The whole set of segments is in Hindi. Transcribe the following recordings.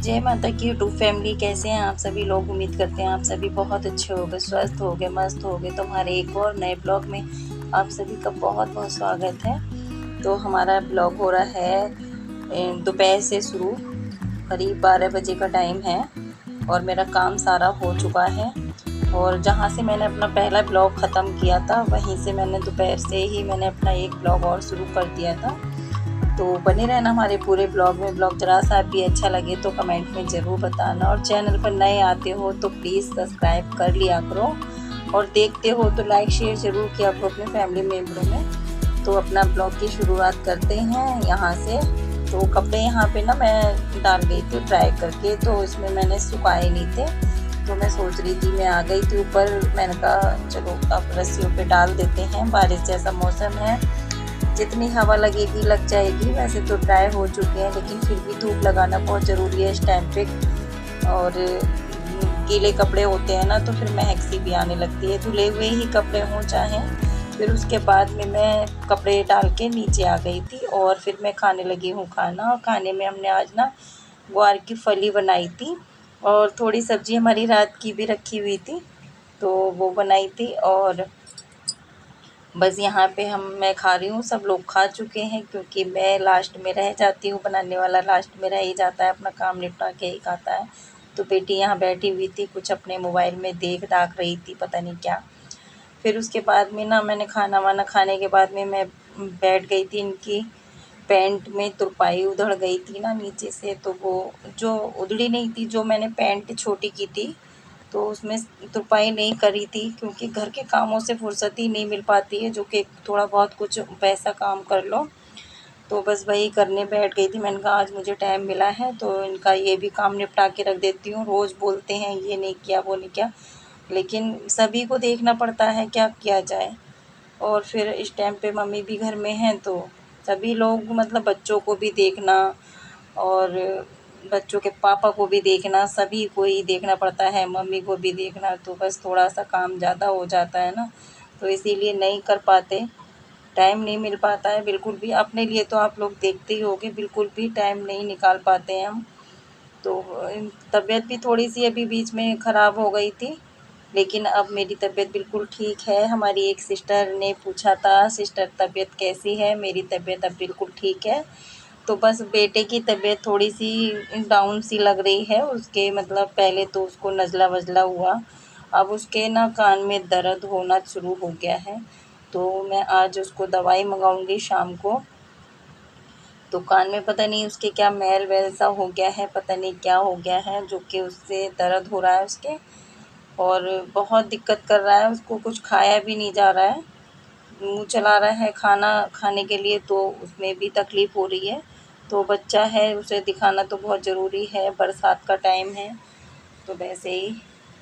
जय माता की यूट्यूब फैमिली, कैसे हैं आप सभी लोग। उम्मीद करते हैं आप सभी बहुत अच्छे होंगे, स्वस्थ होंगे, मस्त होंगे। तो हमारे एक और नए ब्लॉग में आप सभी का बहुत बहुत स्वागत है। तो हमारा ब्लॉग हो रहा है दोपहर से शुरू, करीब 12 बजे का टाइम है और मेरा काम सारा हो चुका है। और जहाँ से मैंने अपना पहला ब्लॉग ख़त्म किया था वहीं से मैंने दोपहर से ही अपना एक ब्लॉग और शुरू कर दिया था। तो बने रहना हमारे पूरे ब्लॉग में। ब्लॉग जरा सा भी अच्छा लगे तो कमेंट में ज़रूर बताना, और चैनल पर नए आते हो तो प्लीज़ सब्सक्राइब कर लिया करो, और देखते हो तो लाइक शेयर ज़रूर किया करो अपने फैमिली मेम्बरों में। तो अपना ब्लॉग की शुरुआत करते हैं यहाँ से। तो कपड़े यहाँ पे मैं डाल गई थी ड्राई करके, तो इसमें मैंने सुखाए नहीं थे। तो मैं सोच रही थी, मैं आ गई थी ऊपर, मैंने कहा चलो अब रस्सियों पे डाल देते हैं। बारिश जैसा मौसम है, जितनी हवा लगेगी लग जाएगी। वैसे तो ड्राई हो चुके हैं, लेकिन फिर भी धूप लगाना बहुत ज़रूरी है इस टाइम पे। और गीले कपड़े होते हैं ना तो फिर महक सी भी आने लगती है, धुले हुए ही कपड़े हों चाहे। फिर उसके बाद में मैं कपड़े डाल के नीचे आ गई थी और फिर मैं खाने लगी हूँ खाना। और खाने में हमने आज ग्वार की फली बनाई थी, और थोड़ी सब्ज़ी हमारी रात की भी रखी हुई थी तो वो बनाई थी। और बस यहाँ पे मैं खा रही हूँ, सब लोग खा चुके हैं क्योंकि मैं लास्ट में रह जाती हूँ। बनाने वाला लास्ट में रह ही जाता है, अपना काम निपटा के ही खाता है। तो बेटी यहाँ बैठी हुई थी, कुछ अपने मोबाइल में देख दाख रही थी, पता नहीं क्या। फिर उसके बाद में मैंने खाना वाना खाने के बाद में मैं बैठ गई थी। इनकी पैंट में तुरपाई उधड़ गई थी नीचे से, तो वो जो उधड़ी नहीं थी, जो मैंने पैंट छोटी की थी तो उसमें तुरपाई नहीं करी थी, क्योंकि घर के कामों से फुर्सत ही नहीं मिल पाती है, जो कि थोड़ा बहुत कुछ पैसा काम कर लो। तो बस वही करने बैठ गई थी। मैंने कहा आज मुझे टाइम मिला है तो इनका ये भी काम निपटा के रख देती हूँ। रोज़ बोलते हैं ये नहीं किया वो नहीं किया, लेकिन सभी को देखना पड़ता है, क्या किया जाए। और फिर इस टाइम पे मम्मी भी घर में हैं तो सभी लोग बच्चों को भी देखना, और बच्चों के पापा को भी देखना, सभी को ही देखना पड़ता है, मम्मी को भी देखना। तो बस थोड़ा सा काम ज़्यादा हो जाता है तो इसीलिए नहीं कर पाते, टाइम नहीं मिल पाता है बिल्कुल भी। अपने लिए तो आप लोग देखते ही होंगे, बिल्कुल भी टाइम नहीं निकाल पाते हैं हम। तो तबीयत भी थोड़ी सी अभी बीच में ख़राब हो गई थी, लेकिन अब मेरी तबीयत बिल्कुल ठीक है। हमारी एक सिस्टर ने पूछा था, सिस्टर तबीयत कैसी है। मेरी तबीयत अब बिल्कुल ठीक है। तो बस बेटे की तबीयत थोड़ी सी डाउन सी लग रही है। उसके पहले तो उसको नज़ला वज़ला हुआ, अब उसके कान में दर्द होना शुरू हो गया है। तो मैं आज उसको दवाई मंगाऊंगी शाम को। तो कान में पता नहीं उसके क्या मैल वैल सा हो गया है, पता नहीं क्या हो गया है, जो कि उससे दर्द हो रहा है उसके, और बहुत दिक्कत कर रहा है। उसको कुछ खाया भी नहीं जा रहा है, मुँह चला रहा है खाना खाने के लिए, तो उसमें भी तकलीफ़ हो रही है। तो बच्चा है, उसे दिखाना तो बहुत ज़रूरी है, बरसात का टाइम है तो वैसे ही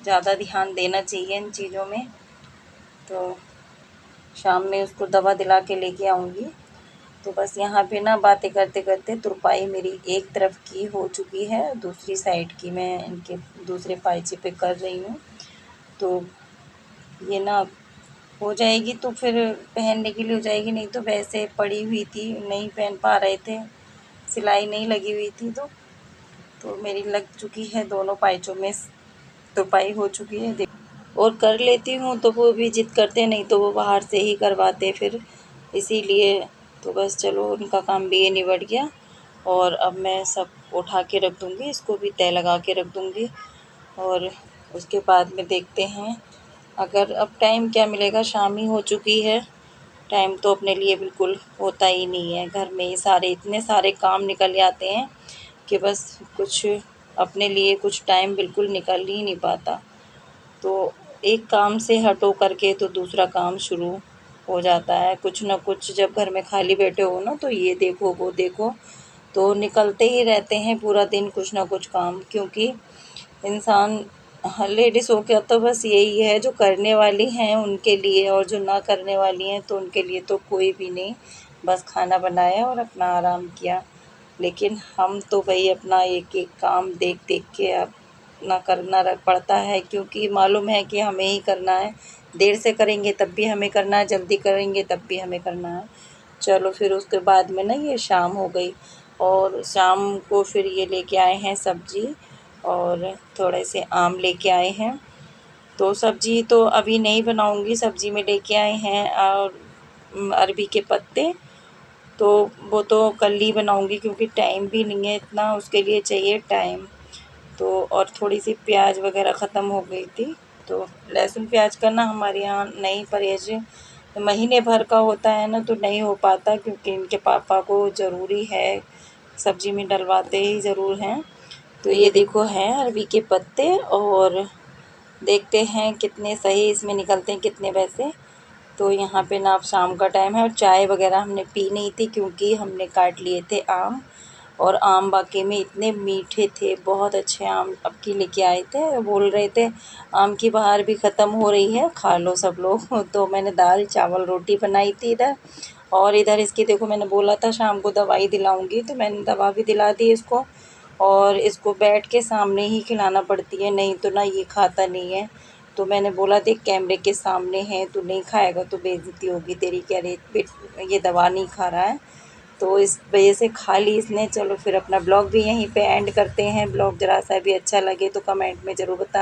ज़्यादा ध्यान देना चाहिए इन चीज़ों में। तो शाम में उसको दवा दिला के लेके आऊँगी। तो बस यहाँ पे बातें करते करते तुरपाई मेरी एक तरफ की हो चुकी है, दूसरी साइड की मैं इनके दूसरे पाइचे पे कर रही हूँ। तो ये हो जाएगी तो फिर पहनने के लिए हो जाएगी, नहीं तो वैसे पड़ी हुई थी, नहीं पहन पा रहे थे, सिलाई नहीं लगी हुई थी। तो मेरी लग चुकी है, दोनों पाइचों में तुरपाई हो चुकी है। और कर लेती हूँ तो वो भी जिद करते, नहीं तो वो बाहर से ही करवाते फिर, इसीलिए। तो बस चलो उनका काम भी ये निबट गया, और अब मैं सब उठा के रख दूँगी, इसको भी तय लगा के रख दूँगी। और उसके बाद में देखते हैं, अगर अब टाइम क्या मिलेगा, शाम ही हो चुकी है। टाइम तो अपने लिए बिल्कुल होता ही नहीं है, घर में ही इतने सारे काम निकल जाते हैं कि बस कुछ अपने लिए कुछ टाइम बिल्कुल निकल ही नहीं पाता। तो एक काम से हटो करके तो दूसरा काम शुरू हो जाता है, कुछ ना कुछ। जब घर में खाली बैठे हो तो ये देखो वो देखो, तो निकलते ही रहते हैं पूरा दिन कुछ ना कुछ काम। क्योंकि इंसान, लेडीज़ों का तो बस यही है, जो करने वाली हैं उनके लिए, और जो ना करने वाली हैं तो उनके लिए तो कोई भी नहीं, बस खाना बनाया और अपना आराम किया। लेकिन हम तो भाई अपना एक एक काम देख देख के अपना करना पड़ता है, क्योंकि मालूम है कि हमें ही करना है। देर से करेंगे तब भी हमें करना है, जल्दी करेंगे तब भी हमें करना है। चलो फिर उसके बाद में ये शाम हो गई। और शाम को फिर ये लेके आए हैं सब्ज़ी और थोड़े से आम लेके आए हैं। तो सब्ज़ी तो अभी नहीं बनाऊंगी, सब्ज़ी में लेके आए हैं और अरबी के पत्ते, तो वो तो कल ही बनाऊंगी क्योंकि टाइम भी नहीं है इतना, उसके लिए चाहिए टाइम। तो और थोड़ी सी प्याज वगैरह ख़त्म हो गई थी, तो लहसुन प्याज का ना हमारे यहाँ नहीं परहेज महीने भर का होता है ना, तो नहीं हो पाता क्योंकि इनके पापा को ज़रूरी है, सब्ज़ी में डलवाते ही ज़रूर हैं। तो ये देखो हैं अरबी के पत्ते, और देखते हैं कितने सही इसमें निकलते हैं कितने वैसे। तो यहाँ पे ना अब शाम का टाइम है और चाय वगैरह हमने पी नहीं थी क्योंकि हमने काट लिए थे आम, और आम वाकई में इतने मीठे थे, बहुत अच्छे आम अब की लेके आए थे। बोल रहे थे आम की बहार भी ख़त्म हो रही है, खा लो सब लोग। तो मैंने दाल चावल रोटी बनाई थी इधर, और इधर इसकी देखो मैंने बोला था शाम को दवाई दिलाऊंगी, तो मैंने दवा भी दिला दी इसको, और इसको बैठ के सामने ही खिलाना पड़ती है, नहीं तो ना ये खाता नहीं है। तो मैंने बोला देख कैमरे के सामने है, तू नहीं खाएगा तो बेइज्जती होगी तेरी, कह रही ये दवा नहीं खा रहा है, तो इस वजह से खा ली इसने। चलो फिर अपना ब्लॉग भी यहीं पे एंड करते हैं। ब्लॉग ज़रा सा भी अच्छा लगे तो कमेंट में ज़रूर बताएं।